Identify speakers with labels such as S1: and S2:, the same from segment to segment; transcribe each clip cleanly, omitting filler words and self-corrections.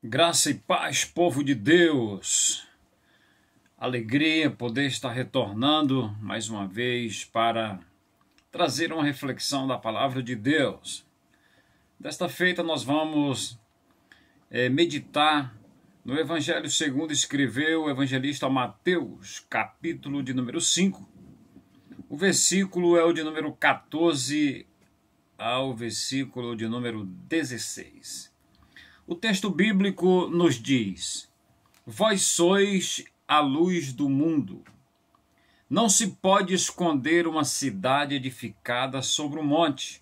S1: Graça e paz, povo de Deus. Alegria poder estar retornando mais uma vez para trazer uma reflexão da palavra de Deus. Desta feita nós vamos meditar no Evangelho segundo escreveu o evangelista Mateus, capítulo de número 5. O versículo é o de número 14 ao versículo de número 16. O texto bíblico nos diz: Vós sois a luz do mundo. Não se pode esconder uma cidade edificada sobre um monte,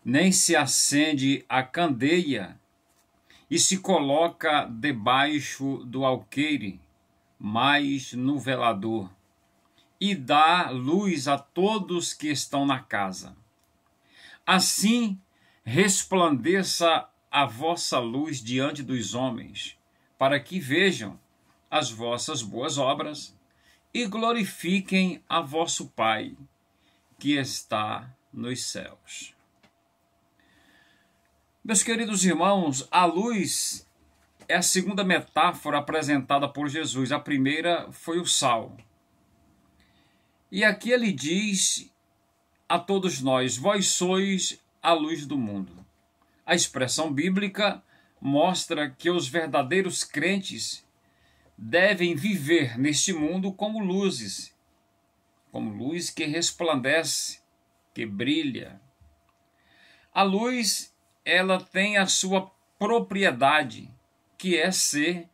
S1: nem se acende a candeia e se coloca debaixo do alqueire, mas no velador, e dá luz a todos que estão na casa. Assim resplandeça a vossa luz diante dos homens, para que vejam as vossas boas obras e glorifiquem a vosso Pai, que está nos céus. Meus queridos irmãos, a luz é a segunda metáfora apresentada por Jesus. A primeira foi o sal. E aqui ele diz a todos nós: vós sois a luz do mundo. A expressão bíblica mostra que os verdadeiros crentes devem viver neste mundo como luz que resplandece, que brilha. A luz, ela tem a sua propriedade, que é ser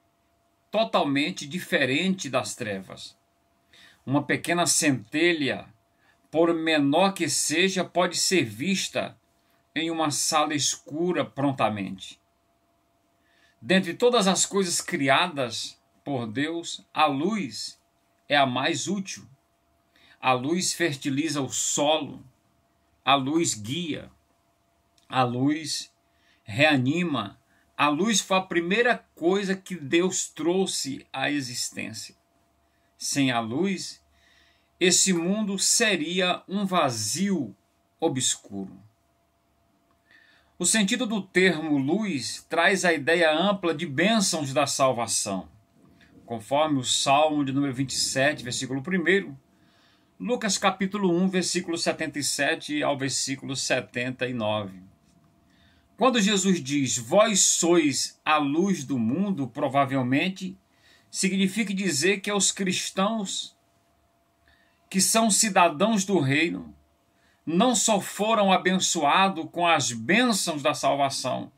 S1: totalmente diferente das trevas. Uma pequena centelha, por menor que seja, pode ser vista em uma sala escura prontamente. Dentre todas as coisas criadas por Deus, a luz é a mais útil. A luz fertiliza o solo, a luz guia, a luz reanima. A luz foi a primeira coisa que Deus trouxe à existência. Sem a luz, esse mundo seria um vazio obscuro. O sentido do termo luz traz a ideia ampla de bênçãos da salvação. Conforme o Salmo de número 27, versículo 1, Lucas capítulo 1, versículo 77 ao versículo 79. Quando Jesus diz, vós sois a luz do mundo, provavelmente significa dizer que os cristãos que são cidadãos do reino não só foram abençoados com as bênçãos da salvação,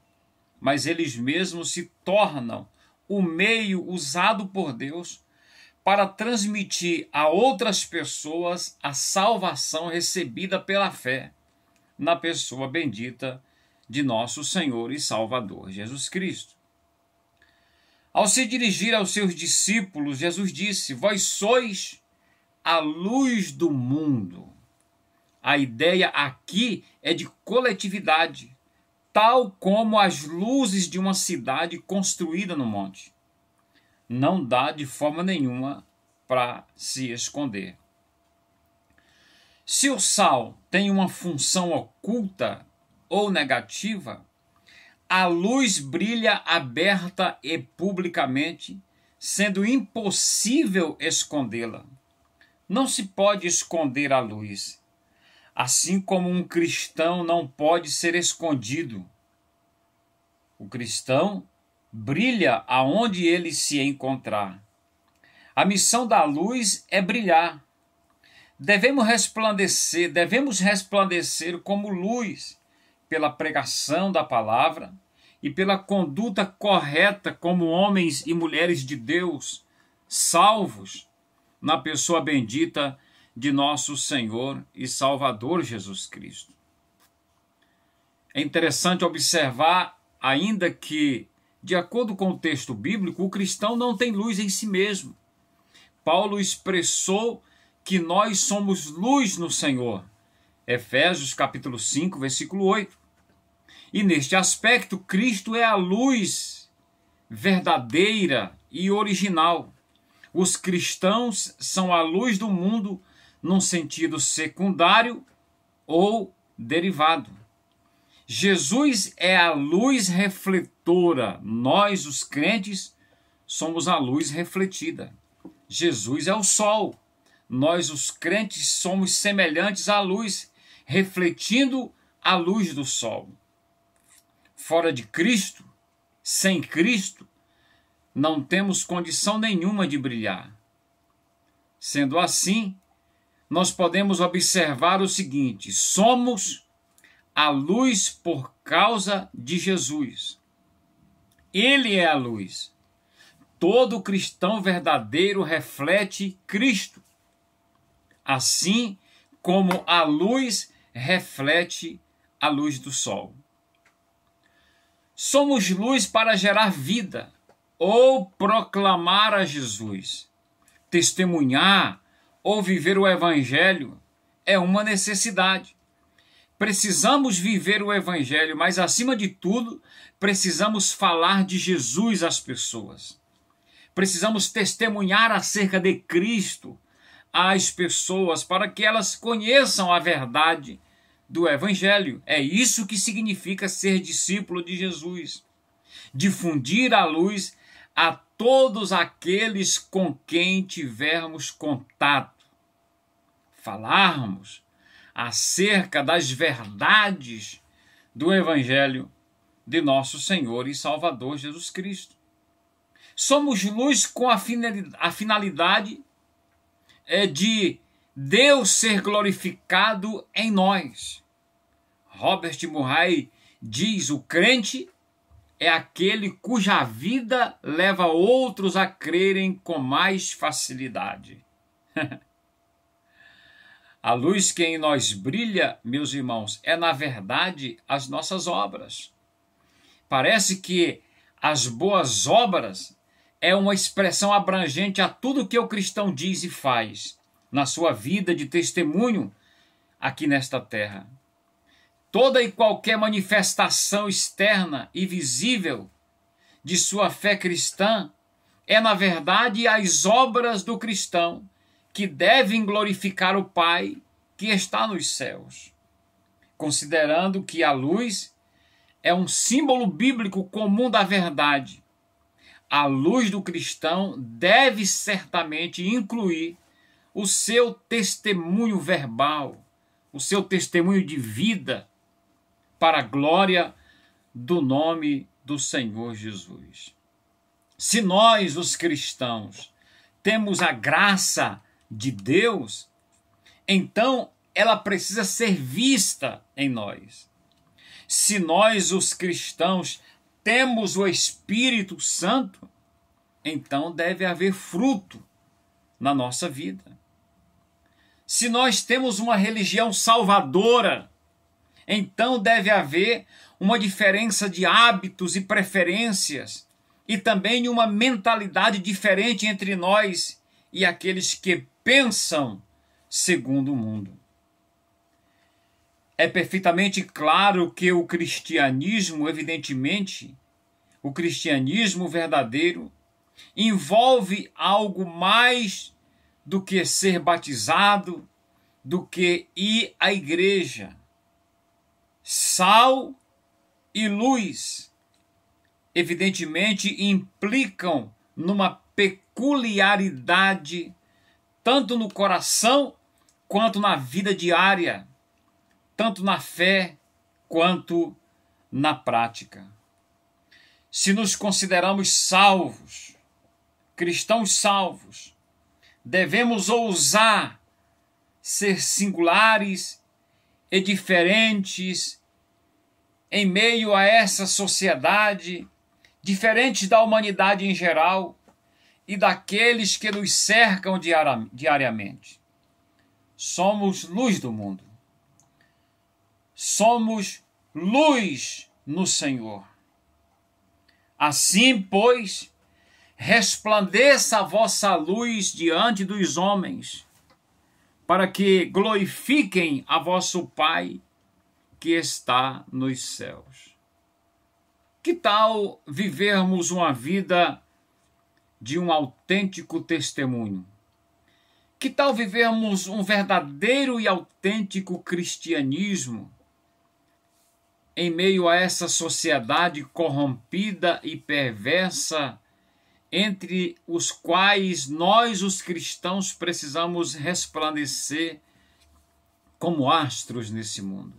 S1: mas eles mesmos se tornam o meio usado por Deus para transmitir a outras pessoas a salvação recebida pela fé na pessoa bendita de nosso Senhor e Salvador Jesus Cristo. Ao se dirigir aos seus discípulos, Jesus disse: vós sois a luz do mundo. A ideia aqui é de coletividade, tal como as luzes de uma cidade construída no monte. Não dá de forma nenhuma para se esconder. Se o sal tem uma função oculta ou negativa, a luz brilha aberta e publicamente, sendo impossível escondê-la. Não se pode esconder a luz. Assim como um cristão não pode ser escondido. O cristão brilha aonde ele se encontrar. A missão da luz é brilhar. Devemos resplandecer como luz pela pregação da palavra e pela conduta correta como homens e mulheres de Deus, salvos na pessoa bendita de nosso Senhor e Salvador Jesus Cristo. É interessante observar ainda que, de acordo com o texto bíblico, o cristão não tem luz em si mesmo. Paulo expressou que nós somos luz no Senhor. Efésios capítulo 5, versículo 8. E neste aspecto, Cristo é a luz verdadeira e original. Os cristãos são a luz do mundo num sentido secundário ou derivado. Jesus é a luz refletora. Nós, os crentes, somos a luz refletida. Jesus é o sol. Nós, os crentes, somos semelhantes à luz, refletindo a luz do sol. Fora de Cristo, sem Cristo, não temos condição nenhuma de brilhar. Sendo assim, nós podemos observar o seguinte: somos a luz por causa de Jesus. Ele é a luz. Todo cristão verdadeiro reflete Cristo, assim como a luz reflete a luz do sol. Somos luz para gerar vida ou proclamar a Jesus. Testemunhar ou viver o Evangelho é uma necessidade. Precisamos viver o Evangelho, mas acima de tudo, precisamos falar de Jesus às pessoas. Precisamos testemunhar acerca de Cristo às pessoas para que elas conheçam a verdade do Evangelho. É isso que significa ser discípulo de Jesus. Difundir a luz a todos aqueles com quem tivermos contato. Falarmos acerca das verdades do Evangelho de nosso Senhor e Salvador Jesus Cristo. Somos luz com a finalidade de Deus ser glorificado em nós. Robert Murray diz: o crente é aquele cuja vida leva outros a crerem com mais facilidade. A luz que em nós brilha, meus irmãos, é na verdade as nossas obras. Parece que as boas obras é uma expressão abrangente a tudo que o cristão diz e faz na sua vida de testemunho aqui nesta terra. Toda e qualquer manifestação externa e visível de sua fé cristã é, na verdade, as obras do cristão que devem glorificar o Pai que está nos céus. Considerando que a luz é um símbolo bíblico comum da verdade, a luz do cristão deve certamente incluir o seu testemunho verbal, o seu testemunho de vida, para a glória do nome do Senhor Jesus. Se nós, os cristãos, temos a graça de Deus, então ela precisa ser vista em nós. Se nós, os cristãos, temos o Espírito Santo, então deve haver fruto na nossa vida. Se nós temos uma religião salvadora, então deve haver uma diferença de hábitos e preferências e também uma mentalidade diferente entre nós e aqueles que pensam segundo o mundo. É perfeitamente claro que o cristianismo, evidentemente, o cristianismo verdadeiro, envolve algo mais do que ser batizado, do que ir à igreja. Sal e luz, evidentemente, implicam numa peculiaridade, tanto no coração quanto na vida diária, tanto na fé quanto na prática. Se nos consideramos salvos, cristãos salvos, devemos ousar ser singulares e diferentes em meio a essa sociedade, diferentes da humanidade em geral e daqueles que nos cercam diariamente. Somos luz do mundo. Somos luz no Senhor. Assim, pois, resplandeça a vossa luz diante dos homens, para que glorifiquem a vosso Pai que está nos céus. Que tal vivermos uma vida de um autêntico testemunho? Que tal vivermos um verdadeiro e autêntico cristianismo? em meio a essa sociedade corrompida e perversa, entre os quais nós, os cristãos, precisamos resplandecer como astros nesse mundo.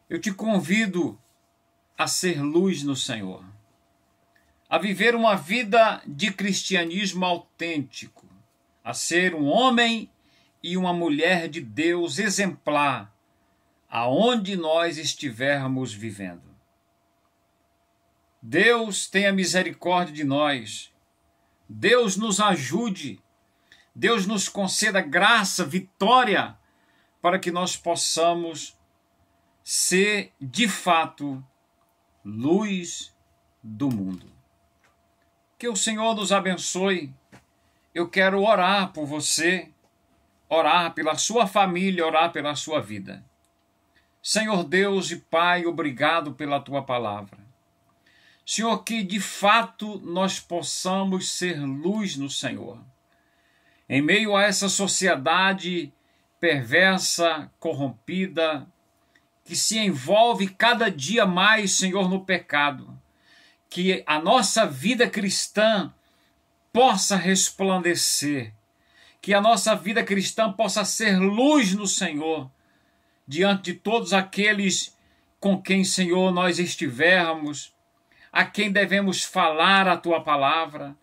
S1: Eu te convido a ser luz no Senhor, a viver uma vida de cristianismo autêntico, a ser um homem e uma mulher de Deus exemplar, aonde nós estivermos vivendo. Deus tenha misericórdia de nós, Deus nos ajude, Deus nos conceda graça, vitória, para que nós possamos ser, de fato, luz do mundo. Que o Senhor nos abençoe. Eu quero orar por você, orar pela sua família, orar pela sua vida. Senhor Deus e Pai, obrigado pela tua palavra. Senhor, que de fato nós possamos ser luz no Senhor. Em meio a essa sociedade perversa, corrompida, que se envolve cada dia mais, Senhor, no pecado, que a nossa vida cristã possa resplandecer, que a nossa vida cristã possa ser luz no Senhor, diante de todos aqueles com quem, Senhor, nós estivermos, a quem devemos falar a tua palavra,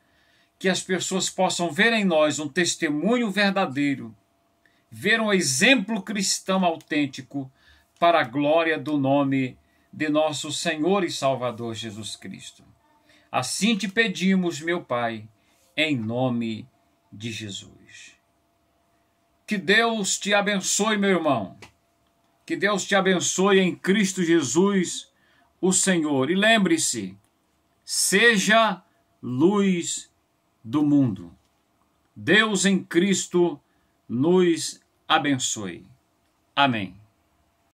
S1: que as pessoas possam ver em nós um testemunho verdadeiro, ver um exemplo cristão autêntico para a glória do nome de nosso Senhor e Salvador Jesus Cristo. Assim te pedimos, meu Pai, em nome de Jesus. Que Deus te abençoe, meu irmão. Que Deus te abençoe em Cristo Jesus, o Senhor. E lembre-se, seja luz do mundo. Deus em Cristo nos abençoe. Amém.